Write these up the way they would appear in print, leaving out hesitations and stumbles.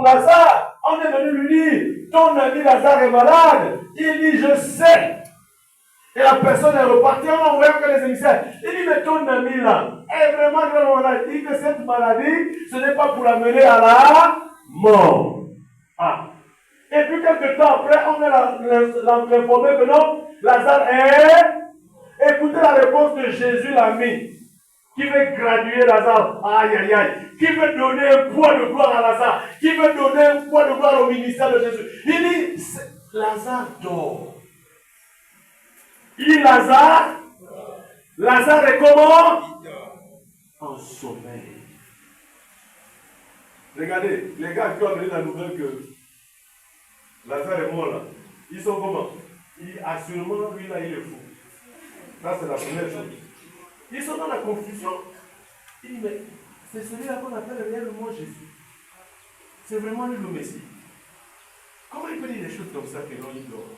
Lazare, on est venu lui dire, ton ami Lazare est malade. Il dit, je sais. Et la personne est repartie en envoyant que les émissaires. Il dit, mais ton ami là est vraiment malade. Il dit que cette maladie, ce n'est pas pour l'amener à la mort. Ah. Et puis quelques temps après, on est l'informé que non, Lazare est... Écoutez la réponse de Jésus l'ami. Qui veut graduer Lazare? Aïe, aïe, aïe. Qui veut donner un poids de gloire à Lazare? Qui veut donner un poids de gloire au ministère de Jésus? Il dit, Lazare dort. Il dit, Lazare est comment? En sommeil. Regardez, les gars qui ont donné la nouvelle que Lazare est mort là, ils sont comment? Il dit, assurément, lui là, il est fou. Ça, c'est la première chose. Ils sont dans la confusion. Il dit, mais c'est celui-là qu'on appelle réellement Jésus. C'est vraiment lui le Messie. Comment il peut dire des choses comme ça que non, il dort?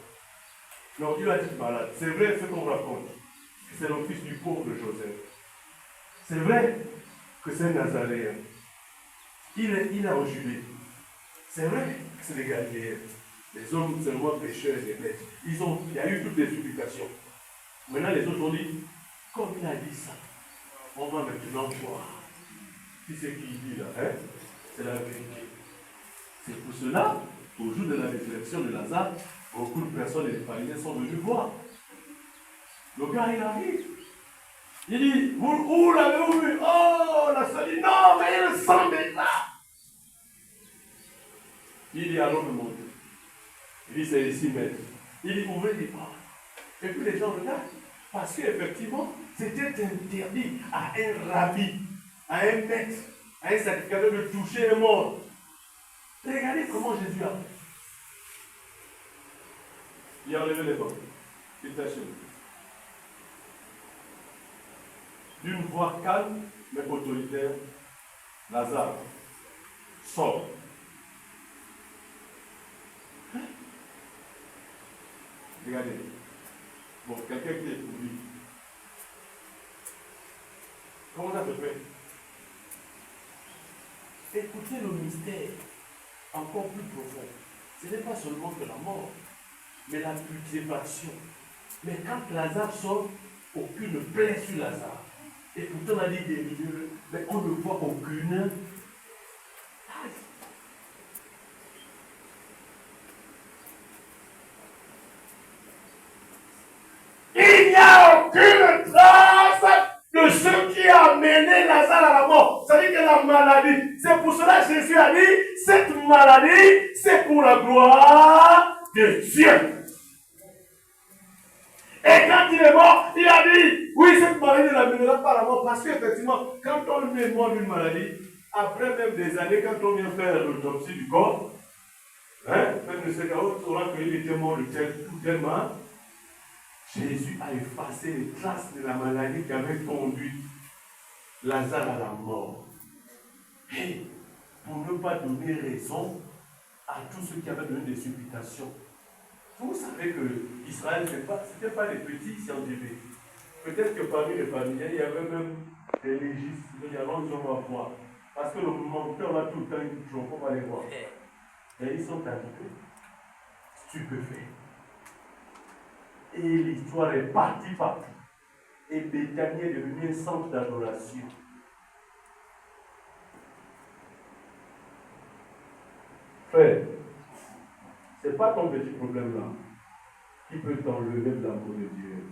Non, il a dit malade. C'est vrai ce qu'on raconte. C'est le fils du pauvre Joseph. C'est vrai que c'est un Nazaréen. Il est en Judée. C'est vrai que c'est des Galiléens. Les hommes seulement pécheurs et des bêtes. Il y a eu toutes les supplications. Maintenant, les autres ont dit, comme il a dit ça, on va maintenant voir si ce qu'il dit là, hein, c'est la vérité. C'est pour cela qu'au jour de la résurrection de Lazare, beaucoup de personnes et des pharisiens sont venus voir. Le gars, il arrive. Il dit, où l'avez-vous vu? Oh, la seule dit, non, mais il semble là. Il dit, allons me montrer. Il dit, c'est ici, maître. Il dit, ouvrez les portes. Et puis les gens regardent. Parce qu'effectivement, c'était interdit à un rabbi, à un maître, à un sacrificateur de toucher un mort. Regardez comment Jésus a fait. Il a enlevé les portes. Il t'a chez lui. D'une voix calme, mais autoritaire, Lazare sort. Hein? Regardez. Bon, quelqu'un qui est pour lui. Comment ça se fait? Écoutez le mystère encore plus profond. Ce n'est pas seulement que la mort, mais la putréfaction. Mais quand Lazare sort, aucune plaie sur Lazare. Et pourtant, on a dit des milieux, mais on ne voit aucune. Il n'y a aucune trace de ce qui a mené Lazare à la mort. C'est-à-dire que la maladie, c'est pour cela que Jésus a dit, cette maladie, c'est pour la gloire de Dieu. Et quand il est mort, il a dit, oui, cette maladie ne l'amènera pas à la mort. Parce qu'effectivement, quand on est mort d'une maladie, après même des années, quand on vient faire l'autopsie du corps, hein, même le Sénégal saura qu'il était mort de tellement. Jésus a effacé les traces de la maladie qui avait conduit Lazare à la mort. Et pour ne pas donner raison à tous ceux qui avaient donné des supplications. Vous savez que Israël, ce n'était pas les petits scientifiques. Peut-être que parmi les familiers, il y avait même des légistes. Il y avait un homme à voir. Parce que le menteur là tout le temps, il dit, on va les voir. Et ils sont habitués, stupéfaits. Et l'histoire est partie partout. Et Béthanie est devenu un centre d'adoration. Frère, ce n'est pas ton petit problème là qui peut t'enlever de l'amour de Dieu.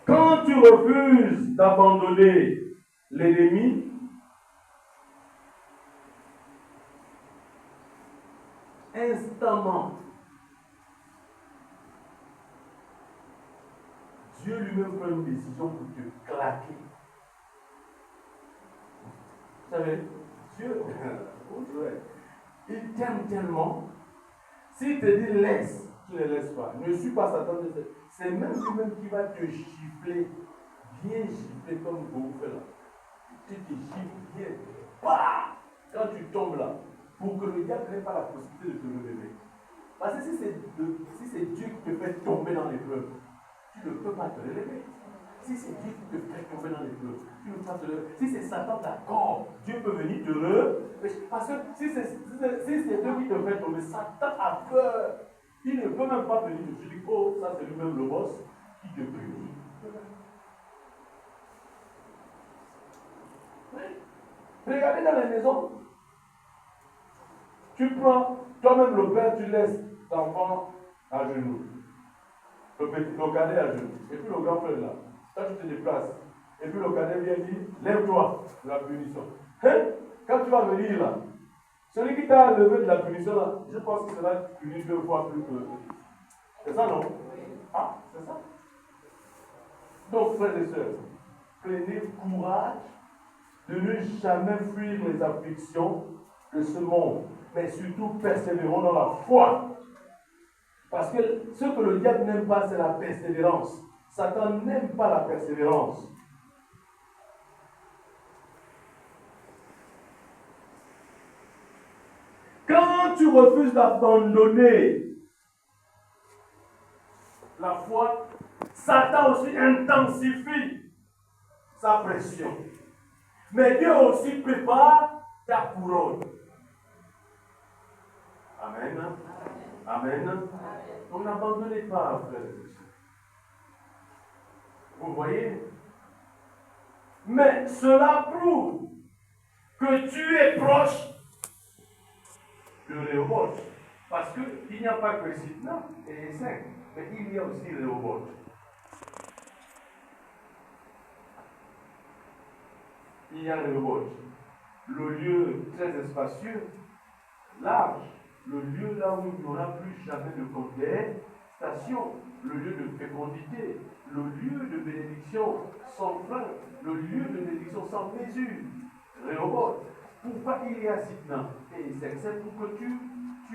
Quand tu refuses d'abandonner l'ennemi, instamment, Dieu lui-même prend une décision pour te claquer. Vous savez, Dieu, il t'aime tellement. S'il te dit laisse, tu ne laisses pas. Ne suis pas Satan. C'est même lui-même qui va te gifler. Bien gifler comme vous faites là. Tu te gifles bien. Bah! Quand tu tombes là, pour que le diable n'ait pas la possibilité de te relever. Parce que si c'est Dieu qui te fait tomber dans l'épreuve, tu ne peux pas te relever. Si c'est Dieu qui te fait tomber dans les feux, tu ne peux pas te lever. Si c'est Satan, d'accord, Dieu peut venir te lever. Parce que si c'est Dieu qui te fait tomber, Satan a peur. Il ne peut même pas venir te dire, oh, ça c'est lui-même le boss qui te punit. Regardez dans les maisons. Tu prends, toi-même le père, tu laisses l'enfant à genoux. Le cadet à genoux. Et puis le grand frère là. Toi tu te déplaces. Et puis le cadet vient dire, lève-toi de la punition. Hein? Quand tu vas venir là, celui qui t'a levé de la punition là, je pense qu'il sera puni 2 fois plus que. C'est ça non? Ah, c'est ça. Donc frères et sœurs, prenez courage de ne jamais fuir les afflictions de ce monde, mais surtout persévérons dans la foi. Parce que ce que le diable n'aime pas, c'est la persévérance. Satan n'aime pas la persévérance. Quand tu refuses d'abandonner la foi, Satan aussi intensifie sa pression. Mais Dieu aussi prépare ta couronne. Amen. Amen. Donc n'abandonnez pas, frères et sœurs. Vous voyez? Mais cela prouve que tu es proche de Rehoboth. Parce qu'il n'y a pas que Sitna et 5, mais il y a aussi Rehoboth. Il y a Rehoboth, le lieu très espacieux, large, le lieu là où il n'y aura plus jamais de contestation, le lieu de fécondité, le lieu de bénédiction sans fin, le lieu de bénédiction sans mesure. Rehoboth. Pourquoi il y a Sitna et c'est pour que tu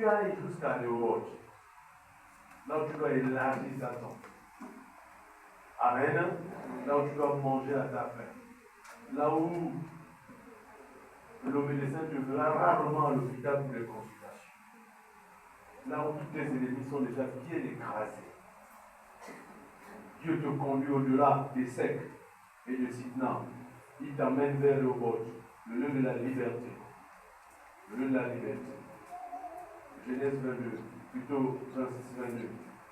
ailles jusqu'à Rehoboth. Là où tu dois élargir ta tente. Amen. Là où tu dois manger à ta faim. Là où le médecin te verra rarement à l'hôpital pour les consultations. Là où tous tes ennemis sont déjà bien écrasés. Dieu te conduit au-delà des sectes et de Sitna. Il t'amène vers le Rehoboth, le lieu de la liberté. Le lieu de la liberté. Genèse 22, plutôt 26, 22.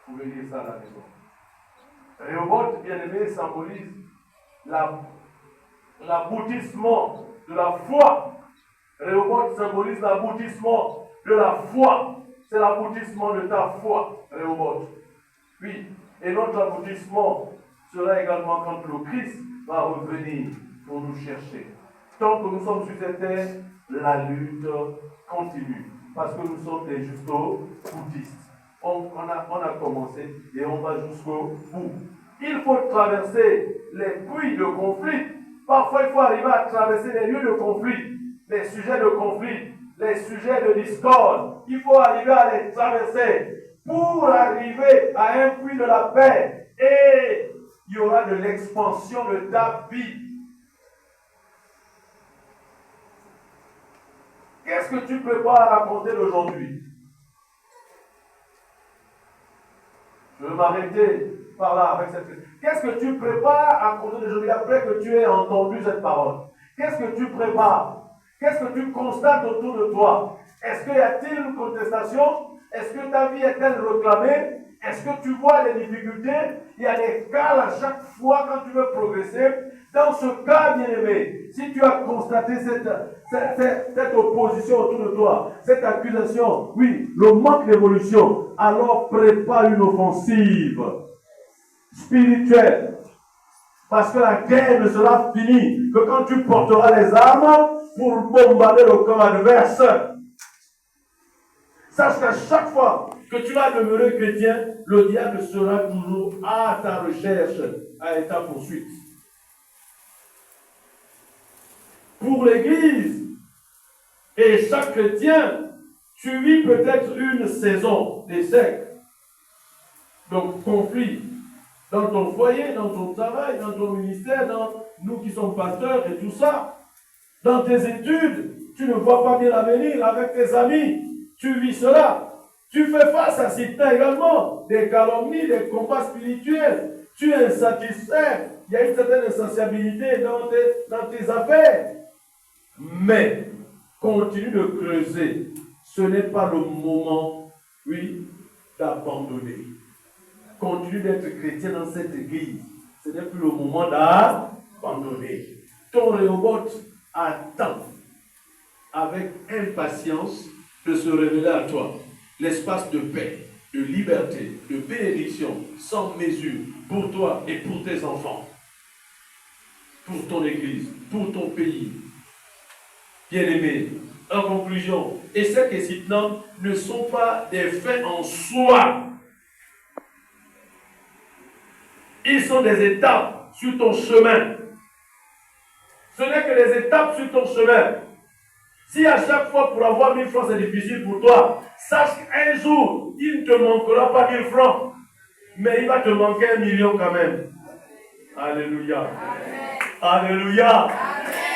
Vous pouvez lire ça à la maison. Rehoboth, bien aimé, symbolise l'aboutissement de la foi. Rehoboth symbolise l'aboutissement de la foi. C'est l'aboutissement de ta foi, Rehoboth. Oui, et notre aboutissement sera également quand le Christ va revenir pour nous chercher. Tant que nous sommes sur cette terre, la lutte continue. Parce que nous sommes des jusqu'au bouddhistes. On a commencé et on va jusqu'au bout. Il faut traverser les puits de conflit. Parfois, il faut arriver à traverser les lieux de conflit, les sujets de conflit, les sujets de discorde. Il faut arriver à les traverser pour arriver à un puits de la paix. Et il y aura de l'expansion de ta vie. Qu'est-ce que tu prépares à raconter d'aujourd'hui? Je vais m'arrêter par là avec cette question. Qu'est-ce que tu prépares à raconter d'aujourd'hui après que tu aies entendu cette parole? Qu'est-ce que tu prépares? Qu'est-ce que tu constates autour de toi? Est-ce qu'il y a-t-il une contestation? Est-ce que ta vie est-elle réclamée? Est-ce que tu vois les difficultés? Il y a des cas à chaque fois quand tu veux progresser. Dans ce cas, bien-aimé, si tu as constaté cette opposition autour de toi, cette accusation, oui, le manque d'évolution, alors prépare une offensive spirituelle. Parce que la guerre ne sera finie que quand tu porteras les armes pour bombarder le camp adverse. Sache qu'à chaque fois que tu vas demeurer chrétien, le diable sera toujours à ta recherche, à ta poursuite. Pour l'Église et chaque chrétien, tu vis peut-être une saison d'échec, donc conflit, dans ton foyer, dans ton travail, dans ton ministère, dans nous qui sommes pasteurs et tout ça. Dans tes études, tu ne vois pas bien l'avenir avec tes amis. Tu vis cela. Tu fais face à Satan également, des calomnies, des combats spirituels. Tu es insatisfait. Il y a une certaine insatiabilité dans tes affaires. Mais, continue de creuser. Ce n'est pas le moment, oui, d'abandonner. Continue d'être chrétien dans cette église. Ce n'est plus le moment d'abandonner. Ton Rehoboth attend avec impatience de se révéler à toi. L'espace de paix, de liberté, de bénédiction, sans mesure, pour toi et pour tes enfants, pour ton église, pour ton pays. Bien-aimés, en conclusion, Essek et Sitnam ne sont pas des faits en soi. Ils sont des étapes sur ton chemin. Ce n'est que des étapes sur ton chemin. Si à chaque fois pour avoir 1000 francs c'est difficile pour toi, sache qu'un jour, il ne te manquera pas 1000 francs, mais il va te manquer 1 million quand même. Alléluia. Amen. Alléluia.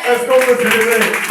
Est-ce qu'on peut se lever?